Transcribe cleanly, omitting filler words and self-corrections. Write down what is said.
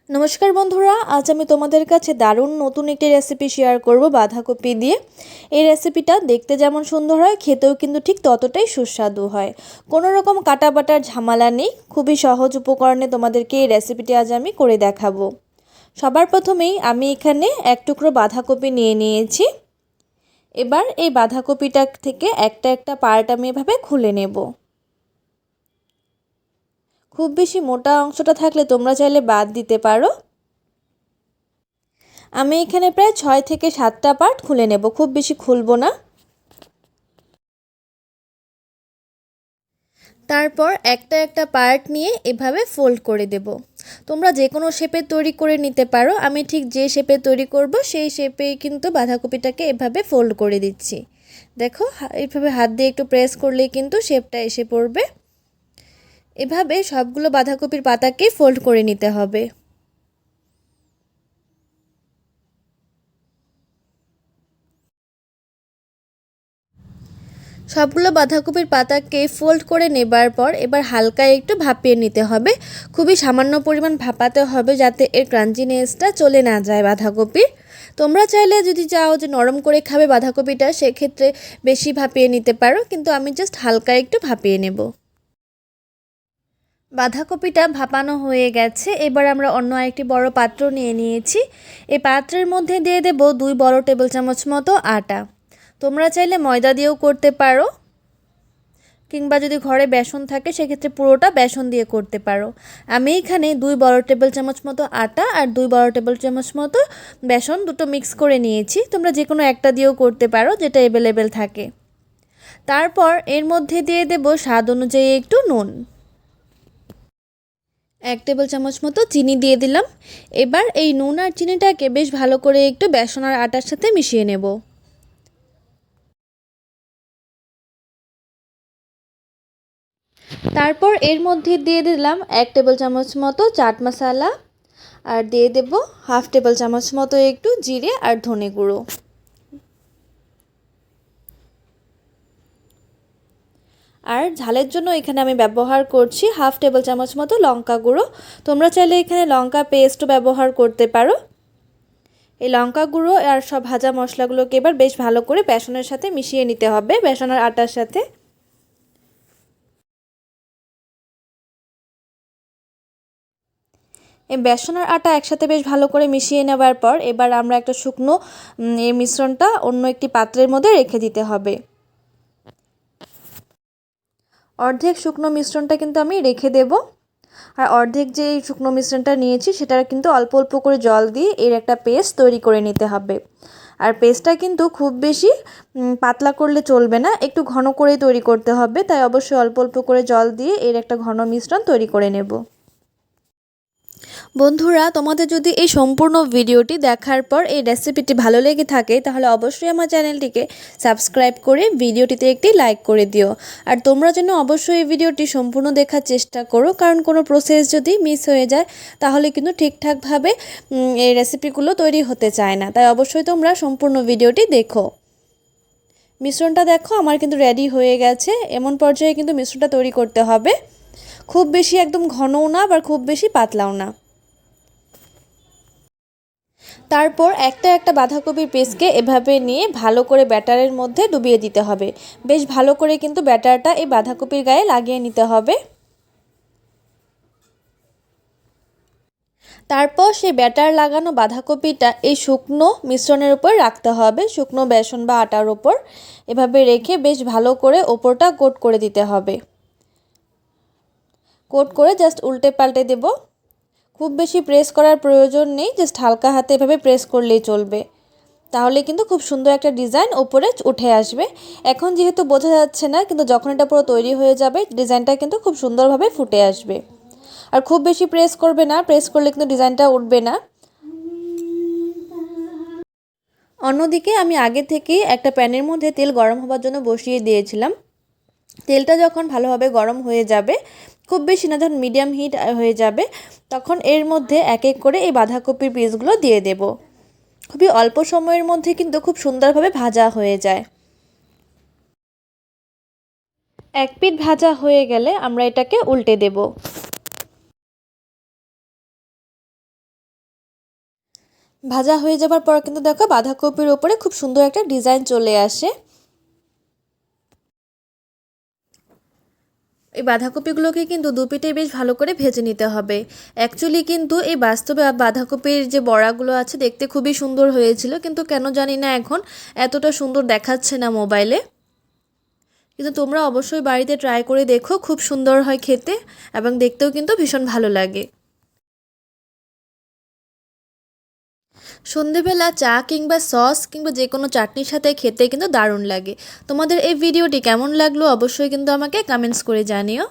নমস্কার বন্ধুরা, আজ আমি তোমাদের কাছে দারুণ নতুন একটি রেসিপি শেয়ার করব বাঁধাকপি দিয়ে। এই রেসিপিটা দেখতে যেমন সুন্দর হয়, খেতেও কিন্তু ঠিক ততটাই সুস্বাদু হয়। কোনো রকম কাটা বাটার ঝামেলা নেই, খুবই সহজ উপকরণে তোমাদেরকে এই রেসিপিটি আজ আমি করে দেখাবো। সবার প্রথমেই আমি এখানে এক টুকরো বাঁধাকপি নিয়ে নিয়েছি। এবার এই বাঁধাকপিটা থেকে একটা একটা পার্ট আমি এভাবে খুলে নেব। খুব বেশি মোটা অংশটা থাকলে তোমরা চাইলে বাদ দিতে পারো। আমি এখানে প্রায় 6 থেকে 7টা পার্ট খুলে নেব, খুব বেশি খুলবো না। তারপর একটা একটা পার্ট নিয়ে এভাবে ফোল্ড করে দেব। তোমরা যে কোনো শেপে তৈরি করে নিতে পারো, আমি ঠিক যে শেপে তৈরি করব সেই শেপেই কিন্তু বাঁধাকপিটাকে এভাবে ফোল্ড করে দিচ্ছি। দেখো, এইভাবে হাত দিয়ে একটু প্রেস করলেই কিন্তু শেপটা এসে পড়বে। এভাবে সবগুলো বাঁধাকপির পাতাকে ফোল্ড করে নিতে হবে। সবগুলো বাঁধাকপির পাতাকে ফোল্ড করে নেবার পর এবার হালকা একটু ভাপিয়ে নিতে হবে। খুবই সামান্য পরিমাণ ভাপাতে হবে যাতে এর ক্রাঞ্চিনেসটা চলে না যায় বাঁধাকপির। তোমরা চাইলে যদি চাও যে নরম করে খাবে বাঁধাকপিটা, সেক্ষেত্রে বেশি ভাপিয়ে নিতে পারো, কিন্তু আমি জাস্ট হালকা একটু ভাপিয়ে নেব। বাঁধাকপিটা ভাপানো হয়ে গেছে। এবার আমরা অন্য আরেকটি বড় পাত্র নিয়ে নিয়েছি। এই পাত্রের মধ্যে দিয়ে দেব 2 বড় টেবিল চামচ মতো আটা। তোমরা চাইলে ময়দা দিয়েও করতে পারো, কিংবা যদি ঘরে বেসন থাকে সেক্ষেত্রে পুরোটা বেসন দিয়ে করতে পারো। আমি এখানে 2 বড় টেবিল চামচ মতো আটা আর 2 বড় টেবিল চামচ মতো বেসন দুটো মিক্স করে নিয়েছি। তোমরা যে কোনো একটা দিয়েও করতে পারো, যেটা অ্যাভেলেবেল থাকে। তারপর এর মধ্যে দিয়ে দেব স্বাদ অনুযায়ী একটু নুন। 1 টেবিল চামচ মতো চিনি দিয়ে দিলাম। এবার এই নুন আর চিনিটাকে বেশ ভালো করে একটু বেসন আর আটার সাথে মিশিয়ে নেব। তারপর এর মধ্যে দিয়ে দিলাম 1 টেবিল চামচ মতো চাট মশলা, আর দিয়ে দেব হাফ টেবিল চামচ মতো একটু জিরে আর ধনে গুঁড়ো। আর ঝালের জন্য এখানে আমি ব্যবহার করছি হাফ টেবিল চামচ মতো লঙ্কা গুঁড়ো। তোমরা চাইলে এখানে লঙ্কা পেস্টও ব্যবহার করতে পারো। এই লঙ্কা গুঁড়ো আর সব ভাজা মশলাগুলোকে এবার বেশ ভালো করে বেসনের সাথে মিশিয়ে নিতে হবে, বেসন আর আটার সাথে। এই বেসন আর আটা একসাথে বেশ ভালো করে মিশিয়ে নেওয়ার পর এবার আমরা একটা শুকনো এই মিশ্রণটা অন্য একটি পাত্রের মধ্যে রেখে দিতে হবে। অর্ধেক শুকনো মিশ্রণটা কিন্তু আমি রেখে দেব, আর অর্ধেক যে শুকনো মিশ্রণটা নিয়েছি সেটা কিন্তু অল্প অল্প করে জল দিয়ে এর একটা পেস্ট তৈরি করে নিতে হবে। আর পেস্টটা কিন্তু খুব বেশি পাতলা করলে চলবে না, একটু ঘন করেই তৈরি করতে হবে, তাই অবশ্যই অল্প অল্প করে জল দিয়ে এর একটা ঘন মিশ্রণ তৈরি করে নেব। বন্ধুরা, তোমাদের যদি এই সম্পূর্ণ ভিডিওটি দেখার পর এই রেসিপিটি ভালো লেগে থাকে তাহলে অবশ্যই আমার চ্যানেলটিকে সাবস্ক্রাইব করে ভিডিওটিতে একটি লাইক করে দিও। আর তোমরা যেন অবশ্যই এই ভিডিওটি সম্পূর্ণ দেখার চেষ্টা করো, কারণ কোনো প্রসেস যদি মিস হয়ে যায় তাহলে কিন্তু ঠিকঠাকভাবে এই রেসিপিগুলো তৈরি হতে চায় না। তাই অবশ্যই তোমরা সম্পূর্ণ ভিডিওটি দেখো। মিশ্রণটা দেখো আমার কিন্তু রেডি হয়ে গেছে। এমন পর্যায়ে কিন্তু মিশ্রণটা তৈরি করতে হবে, খুব বেশি একদম ঘনও না আবার খুব বেশি পাতলাও না। তারপর একটা একটা বাঁধাকপির পিসকে এভাবে নিয়ে ভালো করে ব্যাটারের মধ্যে ডুবিয়ে দিতে হবে। বেশ ভালো করে কিন্তু ব্যাটারটা এই বাঁধাকপির গায়ে লাগিয়ে নিতে হবে। তারপর সেই ব্যাটার লাগানো বাঁধাকপিটা এই শুকনো মিশ্রণের উপর রাখতে হবে, শুকনো বেসন বা আটার ওপর এভাবে রেখে বেশ ভালো করে ওপরটা কোট করে দিতে হবে। কোট করে জাস্ট উল্টে পাল্টে দেব। খুব বেশি প্রেস করার প্রয়োজন নেই, জাস্ট হালকা হাতে এভাবে প্রেস করলেই চলবে, তাহলে কিন্তু খুব সুন্দর একটা ডিজাইন ওপরে উঠে আসবে। এখন যেহেতু বোঝা যাচ্ছে না, কিন্তু যখন এটা পুরো তৈরি হয়ে যাবে ডিজাইনটা কিন্তু খুব সুন্দরভাবে ফুটে আসবে। আর খুব বেশি প্রেস করবে না, প্রেস করলে কিন্তু ডিজাইনটা উঠবে না। অন্যদিকে আমি আগে থেকেই একটা প্যানের মধ্যে তেল গরম হবার জন্য বসিয়ে দিয়েছিলাম। তেলটা যখন ভালোভাবে গরম হয়ে যাবে, খুব বেশি না, যখন মিডিয়াম হিট হয়ে যাবে, তখন এর মধ্যে এক এক করে এই বাঁধাকপির পিসগুলো দিয়ে দেব। খুবই অল্প সময়ের মধ্যে কিন্তু খুব সুন্দরভাবে ভাজা হয়ে যায়। এক পিঠ ভাজা হয়ে গেলে আমরা এটাকে উল্টে দেব। ভাজা হয়ে যাবার পর কিন্তু দেখো বাঁধাকপির ওপরে খুব সুন্দর একটা ডিজাইন চলে আসে। এই বাঁধাকপিগুলোকে কিন্তু দুপিঠে বেশ ভালো করে ভেজে নিতে হবে। অ্যাকচুয়ালি কিন্তু এই বাস্তবে বাঁধাকপির যে বড়াগুলো আছে দেখতে খুবই সুন্দর হয়েছিল, কিন্তু কেন জানি না এখন এতটা সুন্দর দেখাচ্ছে না মোবাইলে। কিন্তু তোমরা অবশ্যই বাড়িতে ট্রাই করে দেখো, খুব সুন্দর হয় খেতে এবং দেখতেও কিন্তু ভীষণ ভালো লাগে। সন্ধেবেলা চা কিংবা সস কিংবা যে কোনো চাটনির সাথে খেতে কিন্তু দারুণ লাগে। তোমাদের এই ভিডিওটি কেমন লাগলো অবশ্যই কিন্তু আমাকে কমেন্টস করে জানিও।